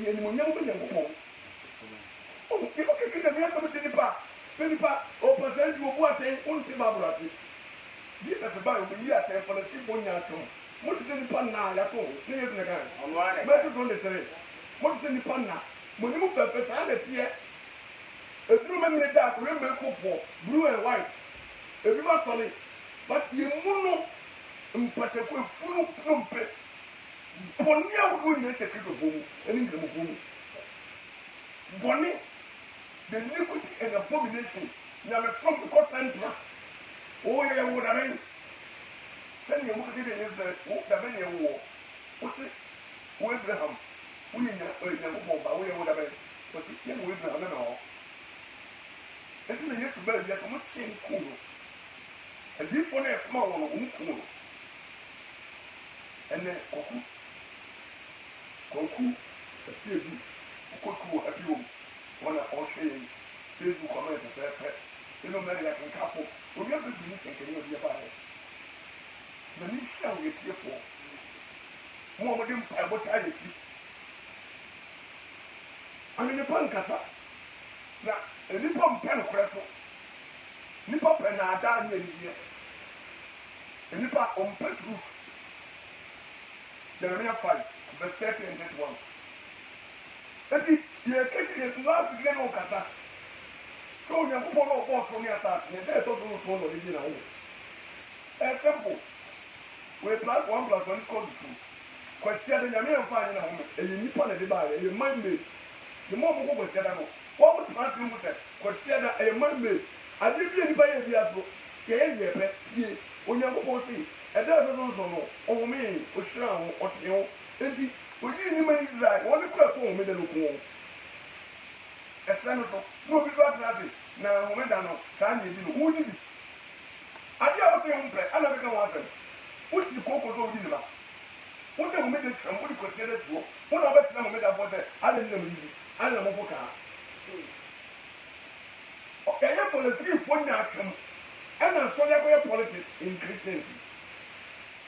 the animal young woman. Oh, you can get a man coming to the park. Penipa, or present you what they want to babrati. This is a Bible year for the simple yato. What is in the panna yato? Players in the gun. On one, better on the three. What is in the panna? When you move the facade here, a blue memory dark, remember for blue and white. A river solid, but you mono, but a quick full plump. For near would make a little boom, and in the boom. Bonnie. The iniquity and abomination now from the cost center. Oh, yeah, what I mean. Send your movie is the many war. What's it? Abraham. We never more, but we are what I mean. What's it? Young Abraham and all. It's in the years of birth, there's a much same cool. And this one is small one, cool. And then, Koku, a city, Koku, a few. One of all saying, Facebook comment is fair. You know, many like a couple. We have to be thinking of your body. The new shall get here for more of them. What I see. I'm in a pancasa. Now, a Nippon pen crescent. Nippon pen are down here. A Nippon on pet roof. The real fight, verse 30 and 31. You are catching it last again on Casa. So you have one of boss from your assassin, and that's also one of the dinner. As simple. We plus 1 plus 1 called 2. Question the American finding a home, and you nip on the bar, and you mind me. The more who was said, what would transfer with it? Question a man made. I didn't anybody the assault. Yeah, when you go see, and that was also no, me, or Shroud, or Tio, and we didn't make that one platform with the look. A senator, no, we got nothing. Now, when I know, time you didn't. Who did it? I never say on play, I never can answer. What's the cocoa go in about? What's the minute and what you consider so? What about some made up for that? I didn't know. I don't know what car. Okay, I for the 3 point action, and I'm sorry about politics in Christianity.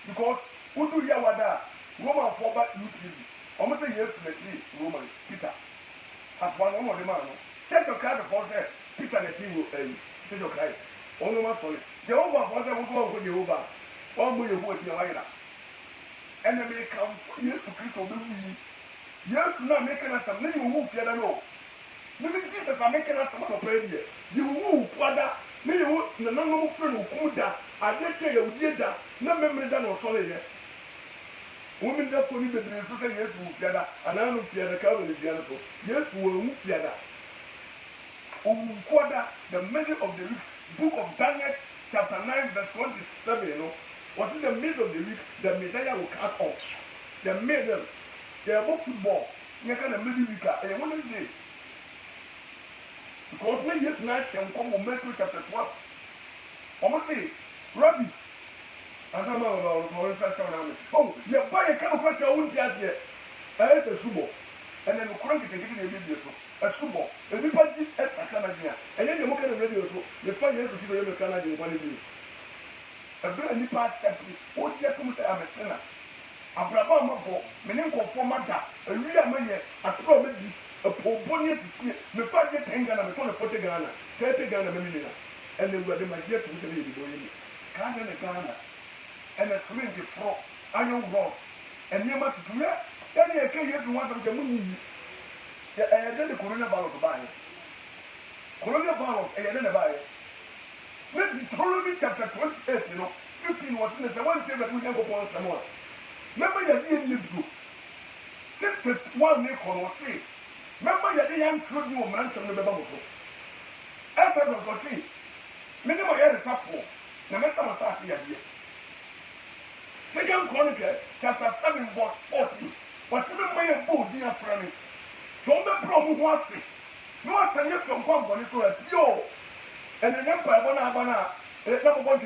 Because who do you have that? Roman forward YouTube. Almost a year to the tea, Roman, Peter. As one of the man, take your card for say, Peter and the tea will take your Christ. Only one solid. The over was I will go with the over. One will you work your line. And they may come for years to Christ will be. Yes, not making us some little move, you don't know. Maybe Jesus are making us some of the you move, brother. Maybe the number friend who could I did say you did that. No memory done or solid yet. Women that for you the dress say yes, who feather, and I don't fear the cover of the answer. Yes, we will move feather. The middle of the week, book of Daniel, chapter 9, verse 27, you know, was in the midst of the week, the Messiah will cut off. The middle, they are both football, you can a middle week, and one day. Because when yes, night shall come on Matthew chapter 12. Almost say, Rabbi. I don't know about the oh, you're buying a kind of what you won't just yet. As a subo. And then the crank can give you a video. A subo. And we put it as a Canadian. And then you look at the radio. The 5 years of people in the Canadian one of you. A brand new past septic. What you come say I'm a sinner. A bravo, meaning for Mata. A real man, a probably a poor bonnet to see. The 5 year tank and I'm going to 40 Ghana, 30 Ghana million. And then we're the major to be doing it. Ghana. And a swing to frog, iron rods, and near much to do that. Then you can use one of the moon. And then the coronavirus to buy it. Coronavirus, and then buy it. Maybe Deuteronomy chapter 28, 15 was in the one thing that we never want some more. Remember your being lived through. 61 Nicol was see. Remember your young children were mentioned in the Bible. As I was see. Many more years after. The mess of us here. Second Chronicle, chapter 7, verse 40. Was even my book, dear friend. Don't be problem was it. No one send you from company so that you and the empire Bona, number 1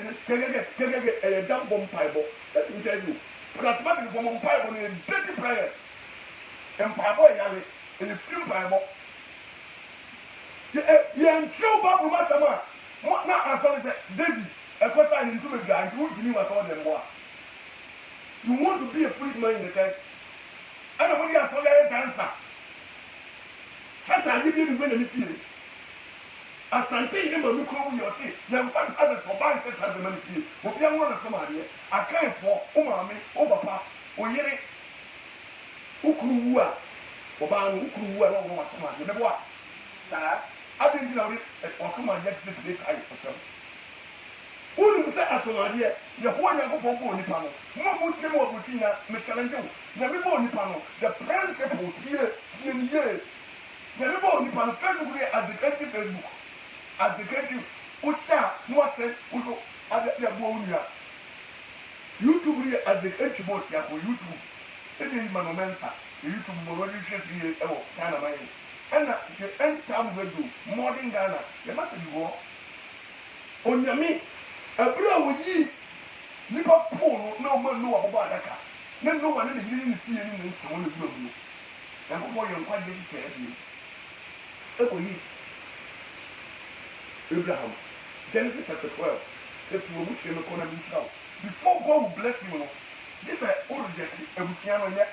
get a dump bomb pipe. Let me tell you. Because nothing from one pipe on dirty prayers. And Papa in the film Bible. You and show Babu Masama. What not answer David, a question into the guy who knew what all them were. You want to be a free man in the church. I don't want to ask for a dancer. Satan did you win any feeling? As Sante never look over your seat, now some others for buying such as the money feel. But young one of somebody, I came for Umami, Obapa, or Yeri Ukrua, or Ban Ukrua, or someone, you know what? Sir, I didn't know it, or someone gets it to the type or something. Who say as an idea, the one I go for Boni Pano, no would tell what Butina, Metalanjo, never Boni Pano, the principle here, never Boni Pano, February as the country book. As the country, Usa, Moise, Uso, Ada Bonia. YouTube as the country boss, Yako, YouTube. Any Manomensa, YouTube Moralisha, oh, Kana May. And the end time will do, modern Ghana, there must be war. On your me. Abra wo yi nipa pool no man no about that. No one in the green see any someone with you. And what you're quite busy saying. Abraham, Genesis chapter 12 says you will see no corner himself. Before God will bless you, this is all rejected. Ebusiano yet.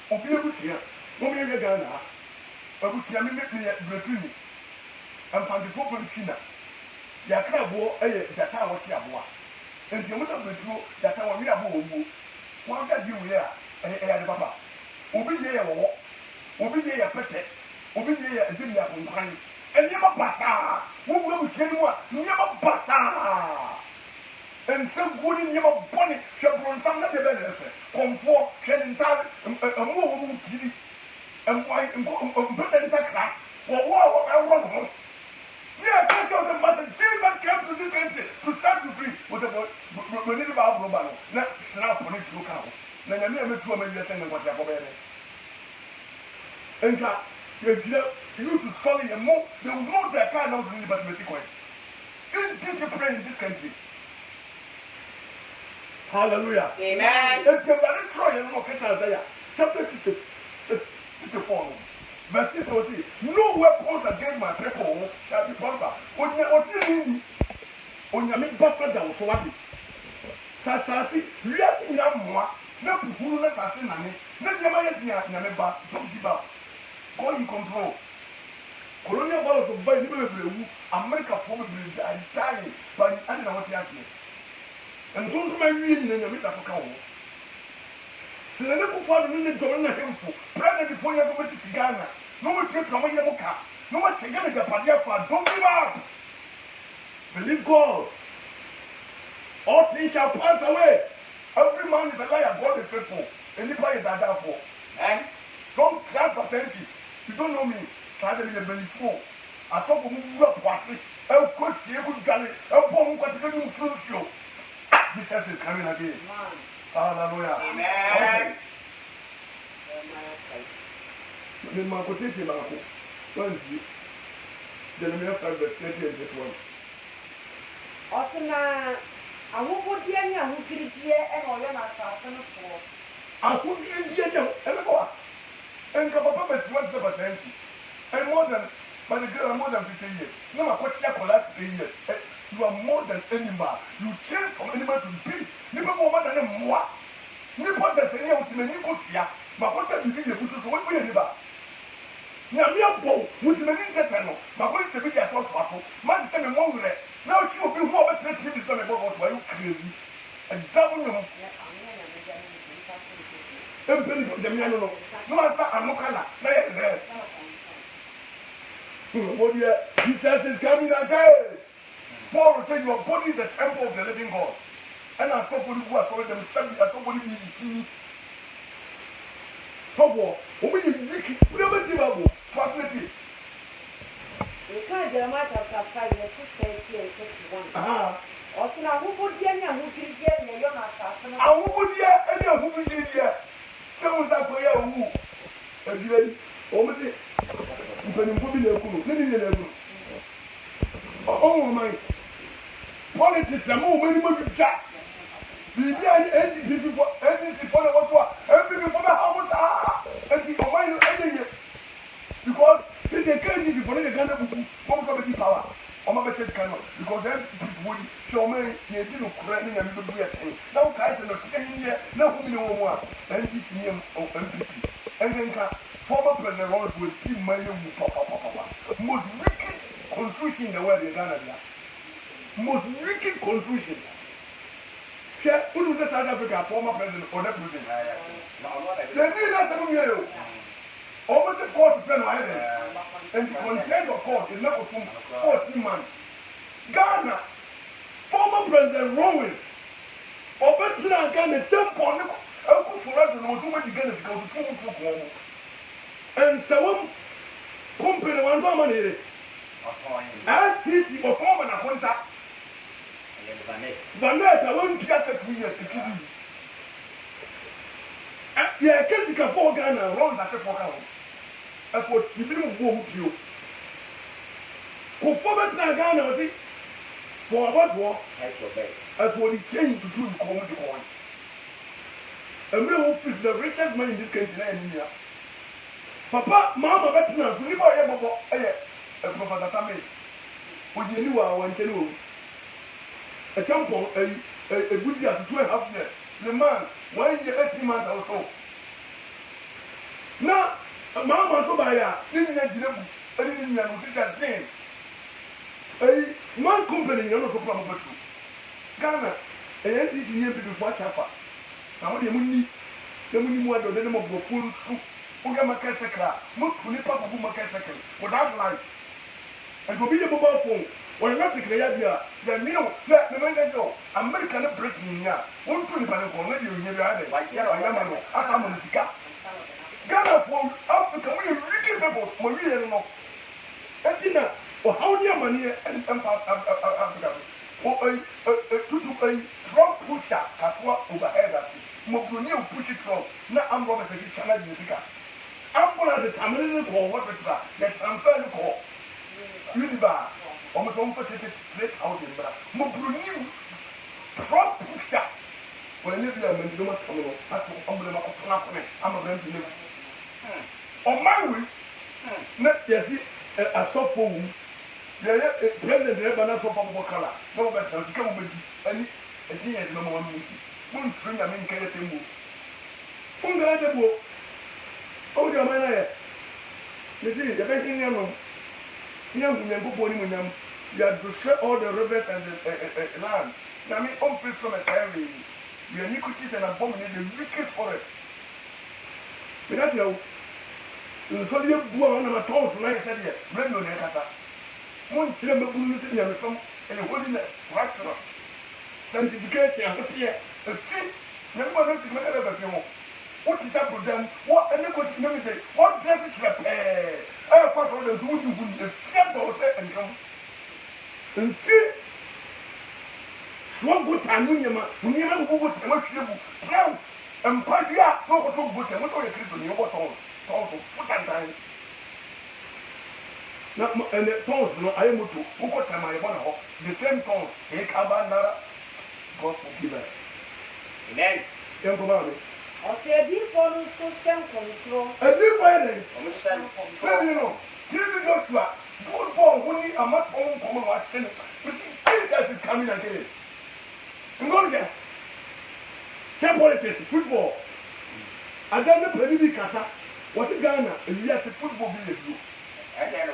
Obi Ebusia, Woman Ghana, Ebusia make me a Bretini. And found the proper China. Yakra bo data what ya boa enti o mo so betuo data wa wi abo wo wa ga di wi a de papa obi ye wo obi ye ya pete obi ye ya ebi ya konkwan enye ma pasa wo wo mu hye mu a nye ma pasa ense gudi nye ma boni hwebron sam na de be na fe konfo hwe ntal amu wo mu tiri emwai mpete ntakra wo yeah, that's what the master. Jesus came to this country to set you free. What about when you have a robot? Now, snap on it to count. Then I never told me you're saying what you're going to you to study and more. They will know that kind of thing, but basically, indiscipline in this country. Hallelujah. Amen. It's a very trying look at Isaiah chapter 64. Verse 6 will say, no weapons against my people shall be prospered. On your bassa down for what? Sassy, yes, in your moi, no who assassin, no Yamaya, don't give up. Go in control. Colonial balls of by the America formerly dying, but I don't know what you ask me. And don't my reading in the middle of a cow. So the little father really don't know him for pregnant before you go to Ghana. No one trip from Yamuka. No one to get a Padiafa. Don't give up. Believe God. All things shall pass away. Every man is a liar. God is faithful. And you pay that for. And don't trust percentage. You don't know me. Try to be a believable. I saw who you are passing. I could see a good galley. I won't continue to show. Jesus is coming again. Hallelujah. Amen. The Marcotin Marco, 20, Jeremiah 5, verse 30 and 31. Osana, I won't be any who did here and all your assassin for. I won't be here, everyone. And Papa is 170. And more than, but the girl more than 15 years. No matter what you collect 3 years. You are more than animal. You change from animal to beast. Never more than a moi. Never the same as many Kosia, but what have you been able to do? What will you do? Now, we are both with the Nintendo, but what is the big airport muscle? Must send a moment. Now she will be more better to the about why you crazy. And double no. No answer, I'm not gonna. What you Jesus is coming again. Paul said your body is the temple of the living God. And I saw somebody who has already themselves, I saw somebody who is so for we never give up. Fascinating. You can't Jeremiah chapter 5, verse 30 and 31. Also, now who would be any who can get me your assassin? I would hear any who will be here. Someone's up for you. And you almost say, you can put in a cool. Oh, my politics are more many more jack. Be any people, any for what every before the house and the combine any because since they can't use it for the Ghana book, power. I'm a better cannot because then people would show me you didn't correct me and you do a thing. Now, guys, are not 10 years, no, who know more. And this name of MPP. And then former President Ronald will keep money most wicked confusion in the world in Ghana. Most wicked confusion. Who was South Africa, former president or that president? They did not say you. Almost a court friend island. And the content of court is not 14 months. Ghana, former President Rawlings, or better Ghana, jump on it. I'll go for us and do what you get to go to home. And so, company one dominated. STC or common a contact. Vanessa, I won't get the 2 years. Yeah, Kessica for Ghana, runs as a program. As what she didn't want you. Performance in Ghana, was it? For us, war, as what he changed to do in comedy coin. A real office, the richest man in this country in India. Papa, Mama, veterans, we never ever a Professor Tamis. When you knew I went to a tampon, a good year to 2.5 years. The man, 1 year, 18 months or so. Now, Mama so by ya, didn't let you saying. A man company, you're not so probable to Ghana, and this year before Chapa. Now, the money more than the name of full soup. Ugama Kessaka, Mutuni Papa Bumakasaka, without light. And to be a mobile phone, when not take the idea, then you know, let the man go. American Britain, yeah, 1 20 maybe you hear it, like Yamano, Asamonica. Ghana for Africa, we wicked people, Maria, no. And dinner, or how near money and Africa. Or a front pusher, as what overhead as Mokunio push it from. Now I'm Robert Channel Musica. I'm going to the terminal call, what's it? That's unfair call. Unibar, almost unfortunate straight out in Bra. Mokunio front pusher. When you are meant to do what I'm going to live. On my way, not yes, a soft phone. The president never so from color. No better to come with any a thing at no one meeting. One string I mean, carry thing. One guy the book. Oh, your man, you see, the banking young young you have destroyed all the rivers and the land. Now, me, all face from a salary. Your iniquities and abomination, the wicked forest. But that's your. So you go on a toss, like I said, here, Brendo Necasa. One children in some and holiness, righteousness, sanctification, here, and see, never knows the matter of you. What is up with them? What any question every day? What dress is the pay? I pass on the two you would see or say and come. And see, Swam good time, when you never go to much you, drown, and Padia, no to good and what's all your Christian, you want also foot and time. And the tones, I am to Uko Tamai, the same tones, a Kabana. God forgive us. Amen. Young Commander. I'll say before social control. A new Friday. Let me know. Tell me Joshua, good ball, only a much home common watching. You see, Jesus is coming again. I'm going to say politics, football. I don't know Penny Casa. What's it Ghana? And yes, a football village.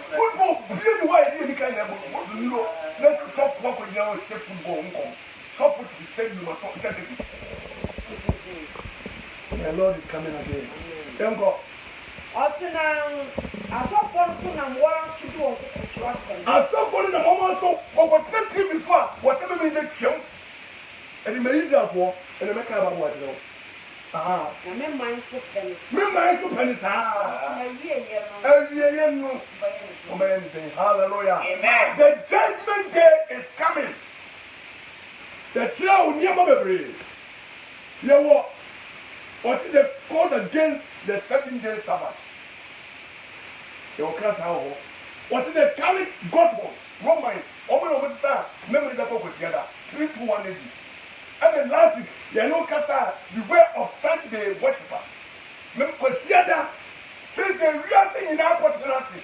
Football, really why you kind of know. Let soft work with your football. Soft foot is saying you must talk. The Lord is coming again. Thank God. Also now, I saw Fonson and one to do I saw for the moment so over 20 before whatever made the chill. And it may easier for and the maker of what though. Ah, remember mindful pennies. Remember pennies. Ah, hallelujah. Amen. The judgment day is coming. The child will never be brave. You what? Was it the cause against the 7-day Sabbath? You can't tell. Was it the Catholic gospel? Roman, over the memory that was together. 3 to 1 80. And then last week, you know, Kasa, the way of Sunday worshiper. Remember, since we are saying in our potency,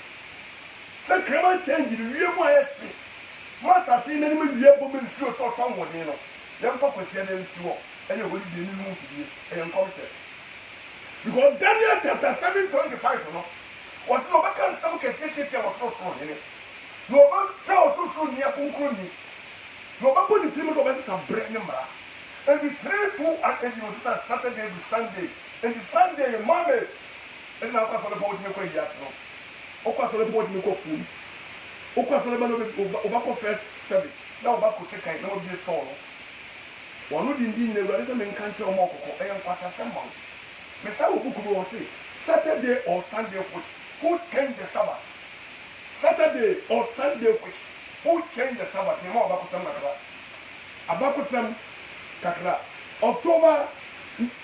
so cannot change the real way. Must have seen any woman sure to come with you. Young folk was here and so, and you will be moved to be and culture. Because Daniel chapter 7:25, was no back some can say it was so strong in it. No one fell so soon near Kunkruni. No one put the team of some bread number. And we pray to and it was Saturday to Sunday. And the Sunday, Monday, and now for the boat, you could just know. Of the boat, you could food. Of first service. Now, back to second, no be a store. One would indeed never listen in country or more, and pass a symbol. Messiah will say Saturday or Sunday, who changed the Sabbath? Saturday or Sunday, who changed the Sabbath? You know about some Kakra. Some Kakra. October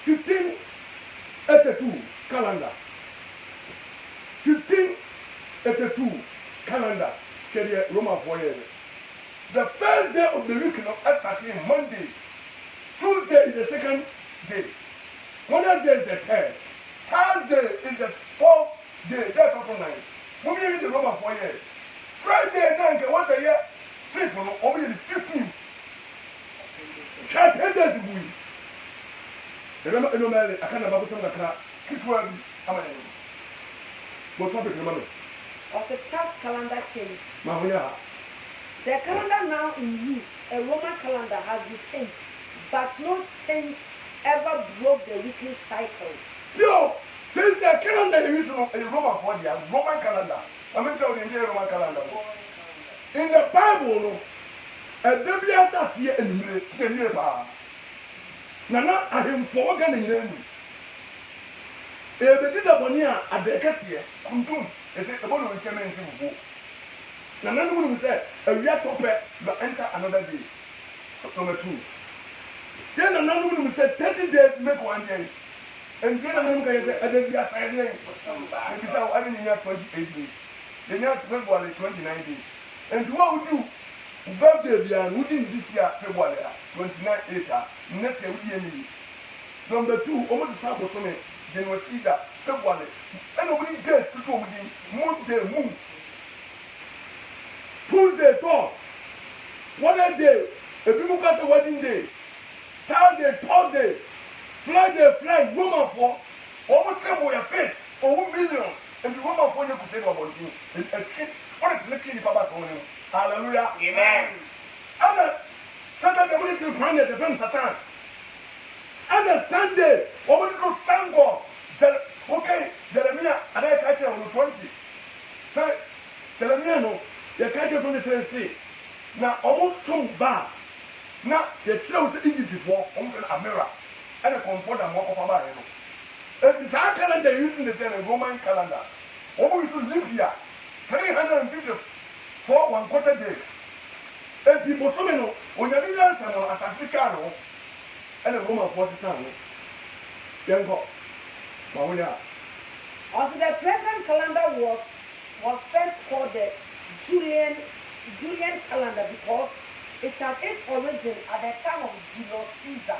1582 calendar. 1582 calendar. Roma voyage. The first day of the week of starting Monday. Tuesday is the second day. Wednesday is the third. Thursday is the fourth day. That's also 9. When we read the Roman voyage. Friday night, once a year, 5th, only the 15th. 10 days a week. Remember, no matter, I can't about some of the car. Keep working. How many? What topic, remember? Of the past calendar change. Mahoya. The calendar now in use, a Roman calendar, has been changed, but no change ever broke the weekly cycle. Joe, since the calendar is a Roman for the Roman calendar, I'm going to tell you the Roman calendar. In the Bible, a Biblia says here in the Nana, I am for getting them. If they did a bonia at the Cassia, Kuntum, they said the bone of cement in the book. Nana would say, a real topper, but enter another day. Number 2. Then another woman said 30 days make one day. And then another guy said, I didn't get a name. Because I didn't have 28 days. Then you have 29 days. And what would you? Birthday beyond within this year, February, 29 acre, next year, we Number 2, almost a sample for me. Then we see that February. And nobody dares to go with the Monday moon. Tuesday, Thursday. What a day. A people got a wedding day. Thursday, Thursday. Friday, Roman for almost several your face, or millions. And the Roman for you could say about you. And a chip, what is the chip Papa's on you? Hallelujah. Amen. And Saturday, we need to find the defense Satan. And Sunday, what we do Sango. Okay, Jeremiah, and I catch you on the 20. Jeremiah, no, you catch you on the 23. Now, almost some bad. Now, the children Egypt before, almost a mirror, and a comfort and walk of a barrier. And this our calendar using the Roman calendar. Almost to live here 354 1/4 days. And the Bosomino, when the leaders are as Africano, and a Roman 47. Young God. Also, the present calendar was first called the Julian calendar because it had its origin at the time of Julius Caesar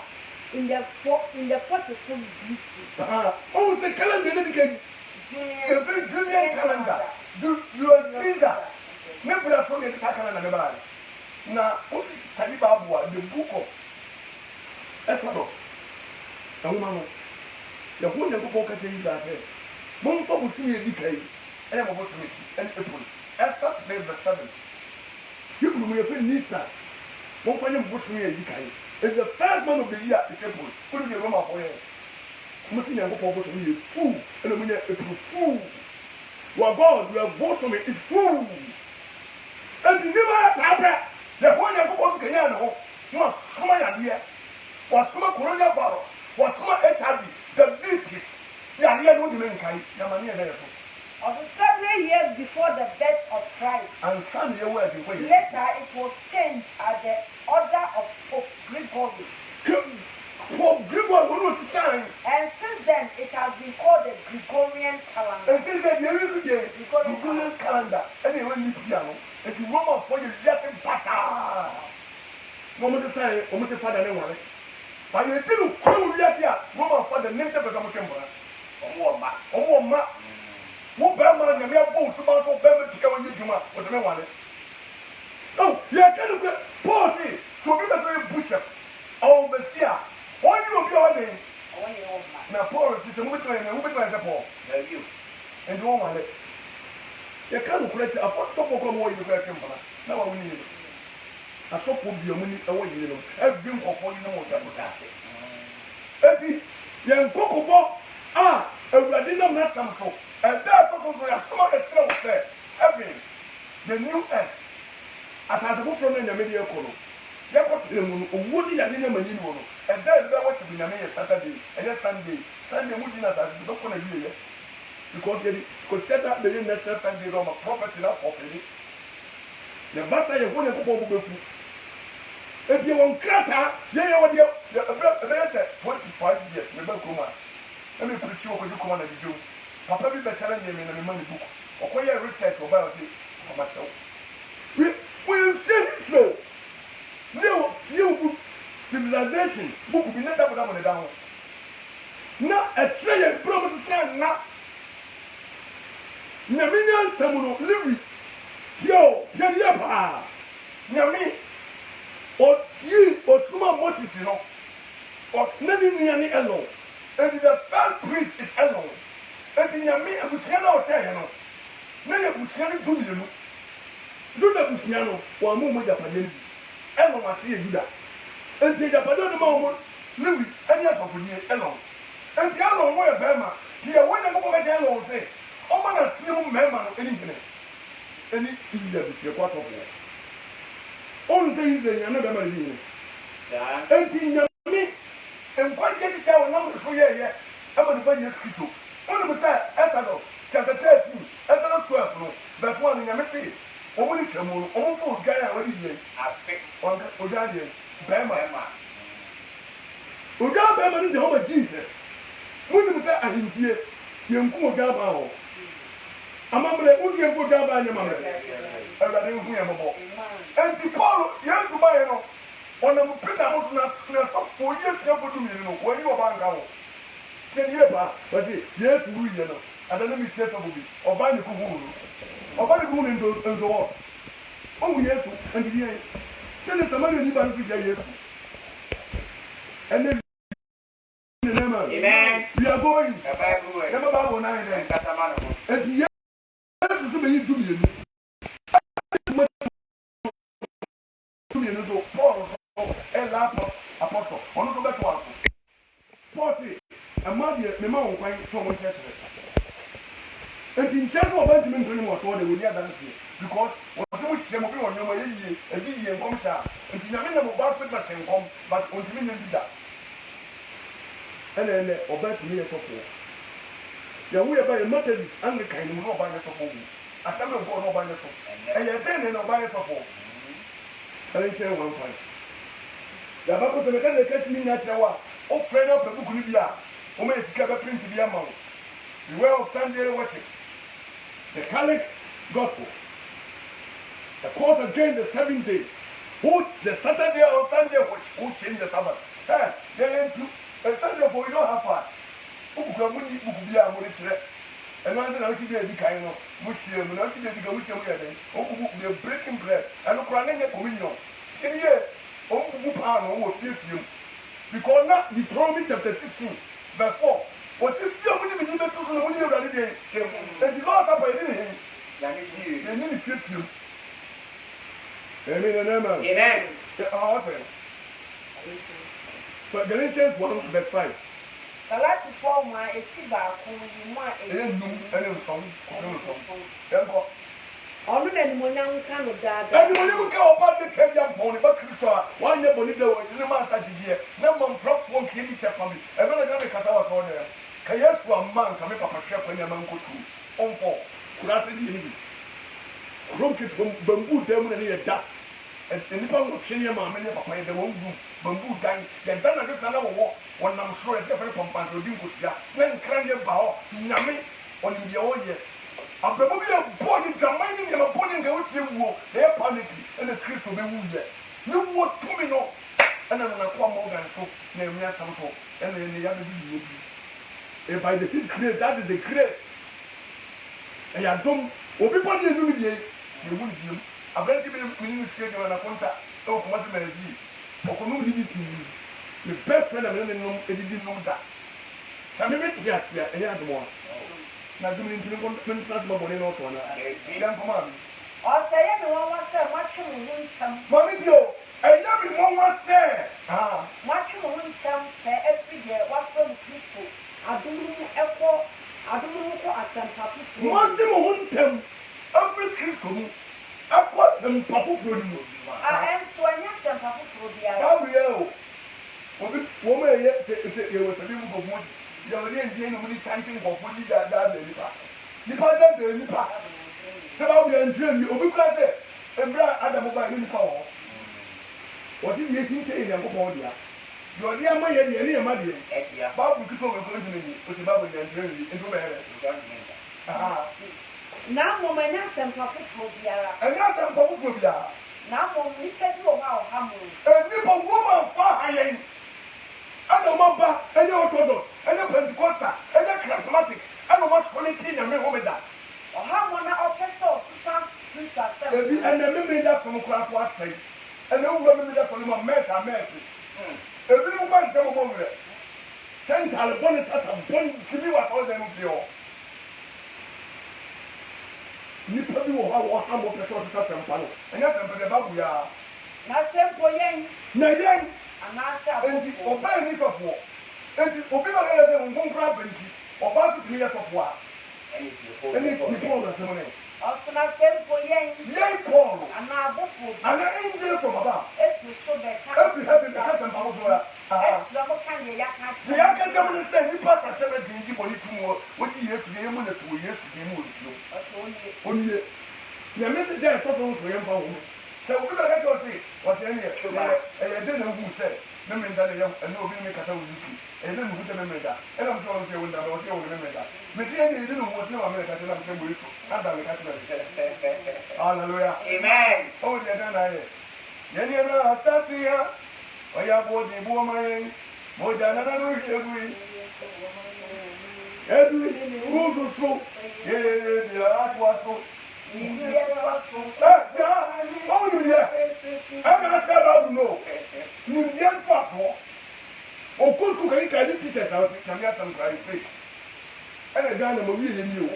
in the 46 BC. Oh, the calendar again. Julian calendar. Julius Caesar. Never saw the calendar. Now, what's the book of Exodus? The woman. The whole book of Jesus. One for see a decay, and I'm about to meet and April. Esther, verse 7. You will have a Nisa. One for your bush me a decay. And the first month of the year is April. Put in the Roma for him. Missing a couple of me fool, and a minute April fool. Well, God, your bosom is fool. And you never has happened. The one you go to Kenya, was some idea, was some coronavirus, was some HIV, the beauties. Also, several years before the death of Christ, and some year later it was changed at the order of Pope Gregory. Pope Gregory was the sign. And since then, it has been called the Gregorian calendar. And since then, there is a Gregorian calendar. Anyway, you piano, and you Roman for you, just in Passa. Almost the sign, almost a father, no one. But you didn't call yes, Roman for the name of the Camera. Oh, ma. What Bama and your boat about for Bama to go with you was no one. Oh, yeah, kind of policy. So we must be push up. Oh, Messia, why you go your name? na Paul si se mo betwa na mo betwa se Paul na you and one wale ye kan ko leti afọ so ko mo yi ko yakem bana na wa woni ni asọpọ bi omuni ewo yi no ebi nkofo yi no mo da boda eti ye nkokobọ a awurade nam na sam so da to ya so ma etre wo se heavens the new earth asase foforo na nyame de ekọ no ye ko tere mu no owo ni ya ne nyamani no no da ebe wo se bi nyame ye Saturday Sunday mu di na asase do ko na wiye because you consider the natural Sunday Roma prophecy now properly. The Bassa you want to go to if you want Krata, yeah, what you 25 years, remember Kuma. Let me preach you what you come on and do. Papa be better than them in the money book. Or where you research or buy how much so. We say so. New civilization book will be never down the down. Now a train promise say now. Nyame nyansam no lewi tio tia pa nyame o yi osuma Moses no o nani nuane elo and the first priest is alone and nyame abusia na o tell no na ya abusia no dumienu do na abusia no wa mo japade ni elo ma se yuda and the japade no ma mo lewi anya sofoni elo and the elo mo e be ma dia wona mo be je elo say Oma na simu mema no enigene eni iya bitie kwa sopo on say ize nyame be ma ni sa enti nyame enkwa je sisa wona mo so ye ama ni ba Yesu Kristo on mo say Exodus chapter 13 Exodus 12 no verse 1 nyame say o mo ni twamo no o mo fo gan a wadi ye afi on oja de be ma oja be ma ni Jehovah Jesus mo ni mo say ahimfie yenku oja ba ho amamre uzie mpoda ba anya mamre awurade hu ya bobo enti Paul Yesu ba ye no ona mu Peter mo na so for Yesu ya bodu mi no wo yi oba nga wo se ni eba wasi Yesu hu ye no adana mi tie so bobi oba ni ku hu no oba ni ku ni nzo wo o hu Yesu enti bi ye se ni Samaria ni ba no fi Yesu ene amen we are going never Bible na ene kasama no enti Yesu so be yi du mi so Paul so apostle ono so be to aso Paul say amade me ma won kwan so won church enti nchezo oba ntimi ntoni mo so de wodi adanse because won so mo hye mo bi won nyoma ye ebi ye nkom sha enti nyame na mo basket na senkom but ontimi nya bida ene oba timi ye so fo ya wo ye ba ye Methodist Anglican ni mo oba ye so fo asem nko no oba ye so eye den na oba ye so fo ele say 1 point ya ba ko se me ka de katimi nya trewa o friend of book ni bia o me sika be print bia ma the way of Sunday worship the Catholic gospel the course again the 7th day who the Saturday or Sunday which who change the Sabbath they into a Sunday for you don't have fun ukukura muni bukubia mo retire eno anze na wiki bi kan no mo chie mo na wiki bi ga mo chie mo ya den okubu the breaking bread eno kura ne communion siniye okubu pa no wo fiefie because na Deuteronomy chapter 16 verse 4 was if you only be to so no you already dey and the Lord say by him ya ni see ya ni fiefie amen oh say but Galatians 1 verse 5 Galati for my etiba ko yi ma enum ene nsom enko onu na ni mo nyan ka no dada eni mo ni ka oba de kenya mponi ba Kristo a wan ne boni de wo ni ma sa gidie na mo mfrofo nke ni che family e be na ga me kasa wa so de ka Yesu amman ka me papa hwe kwa nyama nkotu onfo kurase di ni bi ronke bambu dem na ni ye da nipa wo twene ma me ne papa ye de wo ngu bambu dan de dan na de sana wo wonam soro e se fere pompanto di nkosia na nkran ye ba ho nyame oni ye wo ye abebo bi e body gaman ni ma body nga wo sie wuo e panity e na Kristo be wu ye ni wo tumi no e na na kwa mo gan so na emi asam so e na ne ya be bi bi e by the grace that is the grace e ya dom obi body enu ni ye ye wu ni abranti be mini sie de na konta e o kuma se mezi o ko no di ti the best friend am no edidi no da Sami me ti asia e ya demo. Na dum ni ntini kon men trans ba boni no so na. Ya nkoma mi. O say ye me won wa say matwe mo ntam. Mami ti o, e ya mi won wa say. Ah. Matwe mo ntam say every day wa from Kristo. Adum ko asempa fufu. Mati mo ntam. Every Kristo mu. Akwa sempa fufu ni mo. Em so anya asempa fufu bia. Ba wi o. Obi wo me ye se ye wo se bi mu go Moses. Ya wo ye ndie no mu ni chanting go fu ni da nipa. Nipa da nipa. Se ba wi ndie mi obi kwa se ebra Adam ba ni nipa wo. Wo ti ye kin te ile ngopon dia. Yo dia ma ye ni ma dia. Ba bu kito we ko ni o se ba bu ndie ni ento me here. Ah. Na mo ma nya asempa fufu bia. Anya asempa fufu bia. Na mo ni ka bi o ma o ha mo. Nipa wo ma fa hayen. Ana ma ba enye orthodox, enye Pentecostal, enye charismatic, ana ma soliti na me homeda. Oha mo na opeso sisa Kristo asem. Ebi ene me da so nkura fo asai. Ene wo me da so no meta. Ebi mo ba se mo mo re. Tental bonus asa bon tibi wa so dem bio. Nipa bi wo ha mo peso sisa sempa no. Enye sempa de babu ya. Na sempo yen. Na yen. Enti oba ni sofo. Enti obi ba ga se nkonkra benti. Oba tu ya sofo a. Eni ti Paul na se mo ne. Osuna sempo yen. Yen Paul. Ana abofo. Ana angel from above. Efi so be ka. Every heaven that has some power to her. Extra mo kan ye yaka. The yaka tell me say ni pass a chama dingi boni tumo. What yesu ye mo na so yesu ye mo nsuo. Onye. Ya message there to so yem pa wo. So we ba get say what say here dey na hu say me me da dey and obi me kata wo yuki dey na hu say me da e na so say wo da wo say wo me da me say dey na hu say wa me kata na say mo yesu ada me kata na hallelujah amen oh dey da na ye ye na asasia o ya bo di bo ma ye mo da na no yegui edu wo so ye dey atwa so oh, you hear? I'm not saying no. You can't pass for. Of course, you can't see that house. Can you have some crying fake? And a gun of a really new.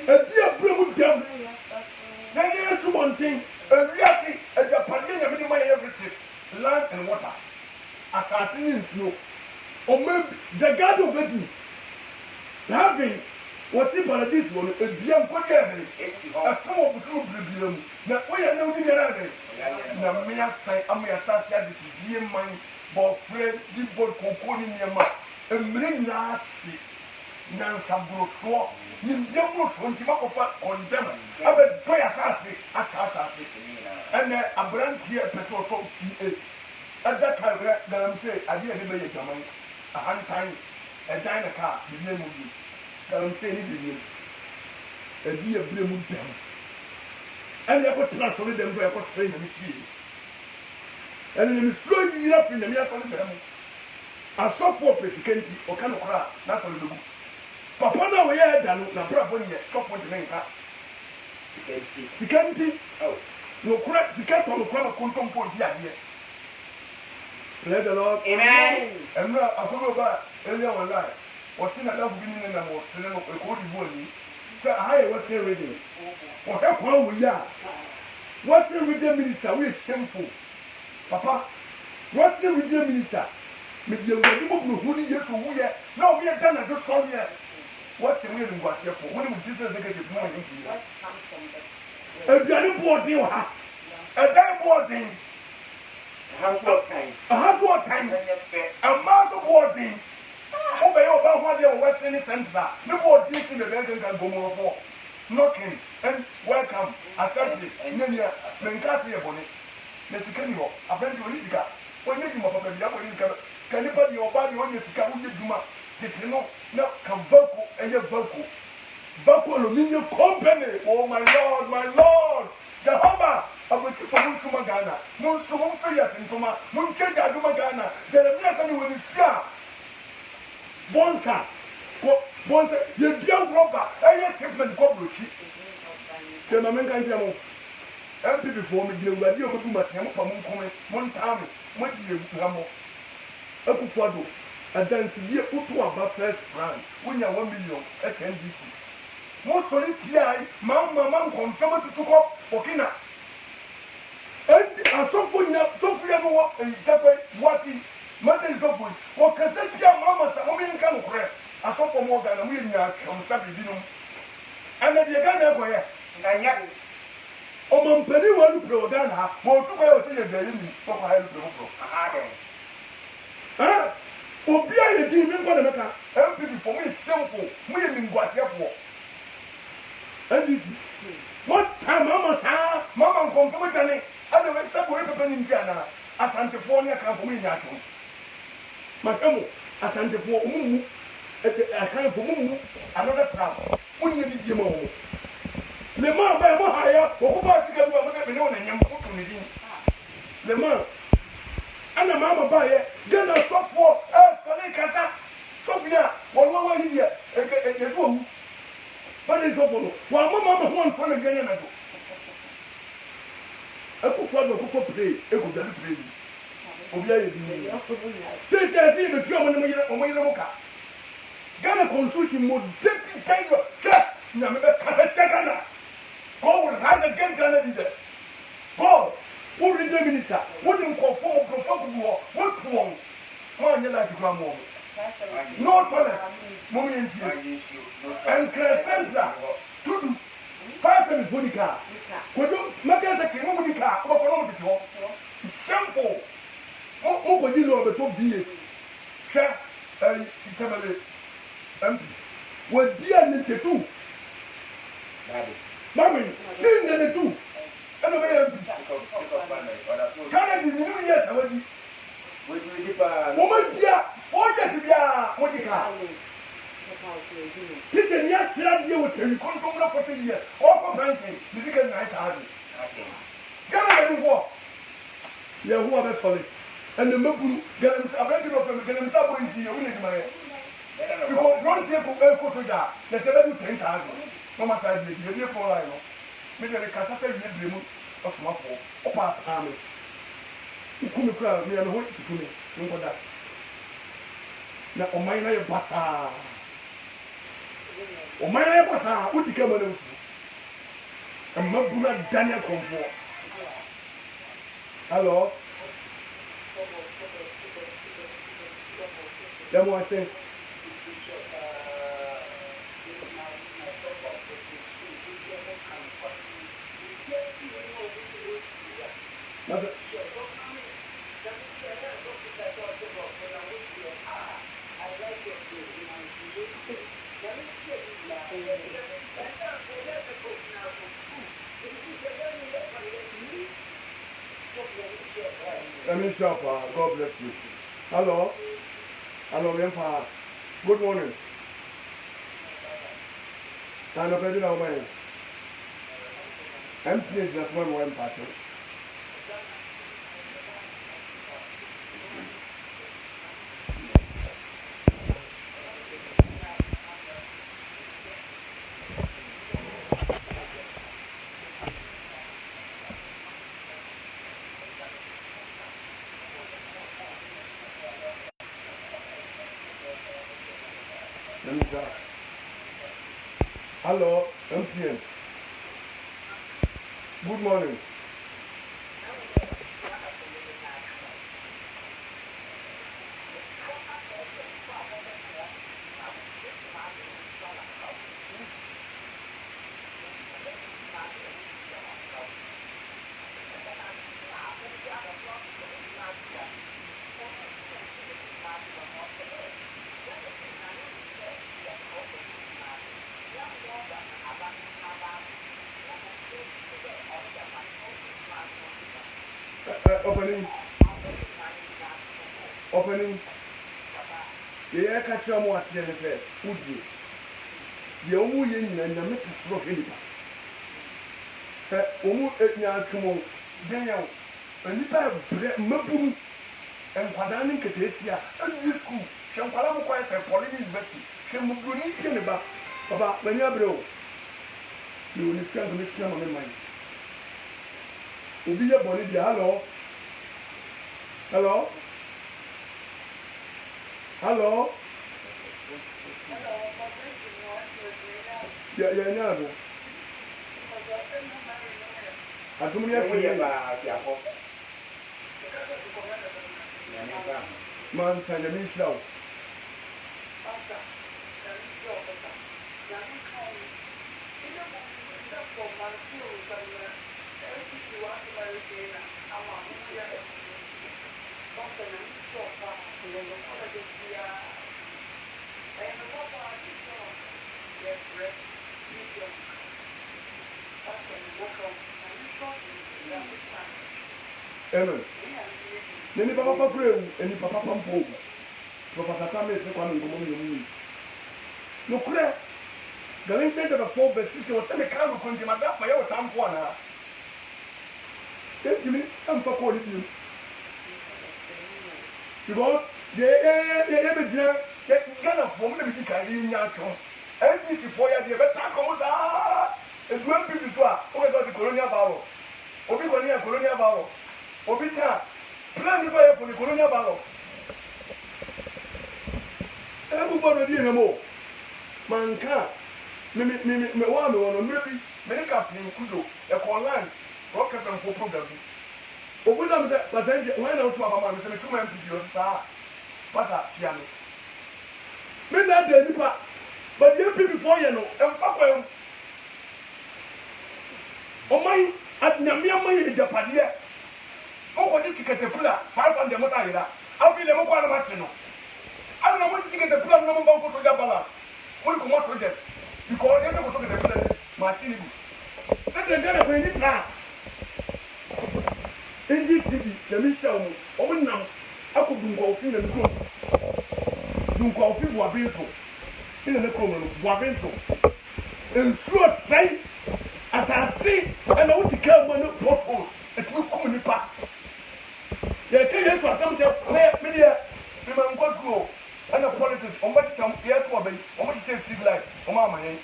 A dear blue with them. Then there's one thing. A reality, a Japanese, a minimum everything. Land and water. Assassin snow. Or maybe the God of Eden. Having. Was it paradise one a dear Pogani? A some of the fruit now, we are no dinner. Now, me a say, I'm a assassin, dear mine, but Fred, deep board concording your mouth, and bring nasty. Now, some grow swap, you don't from Timoko on them. I bet by assassin, and a brand here, person from T8. At that time, that I'm saying, I didn't make a money, a hand time, a diner car, the name of you. I'm saying it is a dear blue them. And I could transfer them to a saying the machine. And then slowly enough in the mirror for them. I saw 4 Pesicenti or Canocra, that's all the book. Papa, now we had done the problem yet, top with the name. Sicanti, oh, no crap, the cat on the crowd control for the idea. Let the Lord, amen. And now I go back earlier on life. What's in a love being in the most cinema or recorded body? So I was saying reading. Or help one we are. What's the with the minister? We are shameful. Papa, what's the with the minister? Maybe you're who years who are. No, we are done at the song yet. What's the reason was here for? What is this negative point? A very board deal. A very boarding. A household time. A mass of boarding. Obey about what they are Western Central. No more this in the Belgian can go more for. Knocking and welcome. Accepted. Nenia, Mencassi upon it. Messicanio, a friend to Lisica. When you come up with the can you put your body on your Sika? Would you do my Titino? No, come vocal and your vocal. Vocal aluminium company. Oh, my Lord. Jehovah. I will keep for Munsumagana. Munsum Fayas in Toma. Munkega Dumagana. There are nothing with his shop. Bonsa, you don't rubber, any shipment coverage. The American General, empty before me, you will be able to my temple, one time, what you ramo. A Kufado, adansidie utu aba first round wonya 1 million at NDC mo sori tiai mama nkonfam tutukọ okina asofo nya sofia no wo tape wasi mate sofo wo kase tia mama sa mo nka no kore asofo mo ga na mo nya twomsa bibinum ana de ga na goye nganya o mo mpani wa lu pro ga na mo tu ko yo se de yi ko ko ha lu pro aha de obi a yɛ di mi nkɔ na mɛka MPP fo mo yɛ sɛmfo mo yɛ mingwasiɛfoɔ NDC mo ta mama saa mama nkɔmfam dane ɛna wɛ sɛ bɔyɛ pɛpɛ ne nti ana asantefoɔ ne akanfo mo yɛ nyaatɔm maka mo asantefoɔ ɔmo mu akanfo mo mu another trap mo nyɛ di die ma wɔn le ma ba mo ha yɛ wɔkɔfa sika bi a mo sɛ bene wɔn nyam ko to ne din le ma ana mama ba yɛ gana sɔfoɔ sɔne kasa sɔfina wɔn wa yi yɛ yɛsɛ owu bani sɔfo no wɔn ama mama ho nkɔ na gana na do ɛkufo do ɛkufo pray egu dali pray bi obi ayɛ bi mu sese ɛsi yi betu ɔmo ne mo yere mo ka Ghana constitution mo dirty kind of trust nyame bɛ kasa kyɛ Ghana God will rise against Ghana leaders God wo region minister wo ni nkɔfo mo nkɔfo gugu hɔ wo tu wɔn mo anyɛ laati kura mo wɔn no toilet mo mi yɛ ntie nkira centre tudu fire service fo ni kaa kodo mɛkɛ sɛ kiri mo mo ni kaa ɔbɛ kɔ na mo tete hɔ shameful mo kɔ yi na ɔbɛ to bie hwɛ itabale MP wɔ di a ne tetu mami si ne ne tu ɛna ɔbɛ yɛ MP Ghana di minnu yɛ sɛbɛn di mo ma di a o yɛ si bi a mo di kaa titɛ ni a tira di o sɛbi kɔntɔn na fɔte yɛ ɔkɔ pɛnti bisi kɛ nina taa di Ghana yɛ ni fɔ yɛ hu a bɛ sɔli ɛna mbɛburu galamisa abɛnti dɔ fɛn galamisa bɔ nti yɛ wuli juma yɛ because pɔnti yɛ ko to ja yɛ sɛ bɛ du 10,000 mama sa yɛ yɛ yɛ fɔ la yɛ no mi yɛrɛ kasa sɛ yɛ bire mu ɔsoma fɔ ɔpa ataa mi nkumi kura mi yɛ no ho tukumi nkɔda na ɔman na yɛ basaa ɔman na yɛ basaa o ti kɛ ma na nsu ɛma buna daniel kɔnfɔ hello yɛ mo ase. Let me shop. God bless you. Hello. Hello, Grandpa. Good morning. I'm not ready now, man. I'm saying just one more party. Hello, MTN. Good morning. Opening. Yɛ ka kyerɛ mo ateɛ ne sɛ wodie deɛ ɔmo yɛ nyina nyame te soro hɛ nipa sɛ ɔmo nya atwom dɛnyɛ wo nipa brɛ mmabunu nkwadaa ne nketeesi a ɛduru skul hwɛ nkwadaa mo kɔɛ sɛ pɔle ne university hwɛ mmabuni tie ne ba baba m'ani abrɛ o ne wɔ ne sua nkɔmɛ sua ma me man obi yɛ bɔne deɛ hello Hello. Yeah, no. I don't know. Man, send a me show. Amen. Nini papa pray, any papa pampo. Papa Tata me se kwa ngomo ngomo. No kure. Galatians chapter 4 verse 6 was say me kan ko nti madam ma ye wotamfo ana. Tentimi am fa ko ni. Because they be there Ghana for me be kan yi nya to. NDC for ya dey better come sa. E do people so a o go to colonial virus. Obi ko ni colonial virus. Obi ta plan for the colonial virus. Everybody dey hemo. Manka me wa me wono maybe me captain Kudo e ko land rocket and for program. Obi na me say passenger when na to abama me say me too man video sa. Pasa piano. Me na dey nipa but the people before you know em fa kwa o mai adnyame amai Japan o di ticket pula 500 mo say da afi le mo kwa na machine no ana mo ticket pula no mo ba ko to da balance mo ko mo soldiers because they go to the pula machine bi that's the guy when he trust NDTV the mission mo o mo nam akodu ngo ofi na nko dunko ofi bo abenso ina ne kromo no bo abenso ensuo sai asasi ana wuti ka mo no potholes etu kum nipa ya ke yesu asam che me dia me man go school ana politics on ba titam ya to obai on ba titam civil life on ma amayen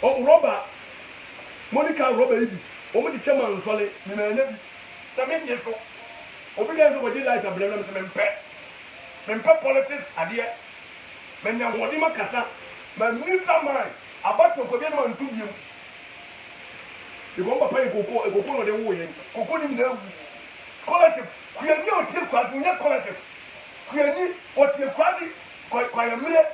o roba monica roba ibi o mo titam man sole me na nya bi ta me nye so obi ga go di light abele na me mpe politics ade me nya hodi makasa ma nita man abato ko bi ma ntubiem Igomba pa ikoko no de wo yen. Koko ni na wu. Scholarship. Kuyani o tie kwasi, nya scholarship. Kuyani o tie kwasi kwa ya mire.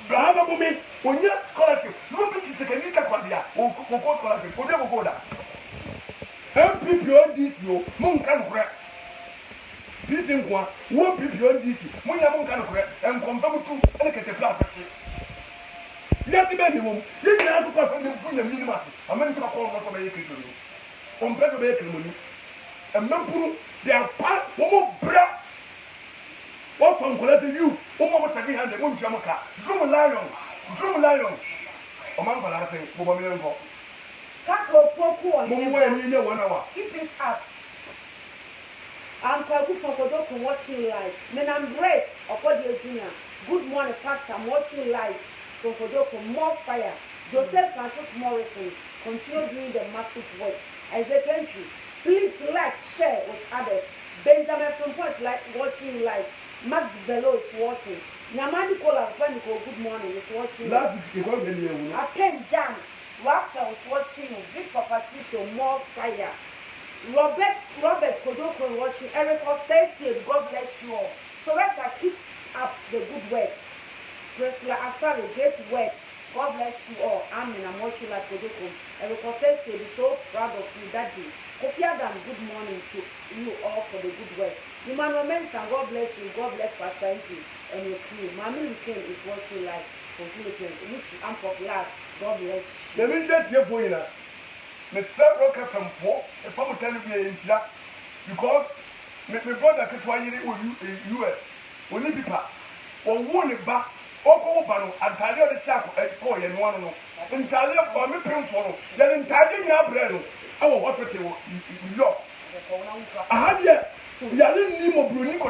Brahama bumi, onya scholarship. No bi si sekemika kwa dia. O koko scholarship. O de koko da. MPPODC o, mun kan kure. Pisi nkwa, wo PPODC, mun ya mun kan kure. En confirm tu, ene kete plan fashi. Yes, baby, mum. You can ask for from the minimas. A man to call for a kitchen. On better baking money. A man, they are part, one bra. What from collecting you? Almost 700 one Jamaica. Drum lion. A man for laughing, Bobo. Kako Poku, Mum, 1 hour. Keep it up. I'm Kagu for Kodoko watching live. Men I'm Grace, Okodio Junior. Good morning, Pastor. I'm watching live. From Kodoko, more fire. Joseph Francis Morrison, continue doing the massive work. Isaac Entry, please like, share with others. Benjamin from Point like watching live. Max Bello is watching. Namani Kola, good morning, is watching. Aken Jan, Raphael is watching. Victor Patricio, more fire. Robert Kodoko is watching. Eric Osesi, God bless you all. So let's keep up the good work. Priscilla Asari, great work. God bless you all. Amen. I'm watching like Kodoko. And we say, be so proud of you that day. Kofi Adam, good morning to you all for the good work. Emmanuel Mensah, God bless you. God bless Pastor Enki and your crew. Mami Luken is watching like from Philippines. Which I'm popular. God bless you. Let me set you for you now. Me sell rocket from 4. If I'm telling you in because my brother can try it in US. Only people. Or one back. Oko bano antale o de sako ko ye no no ntale o me pemfo no ye ntale nya bre no awo hospital wo yo ahade ya le ni mo broni ko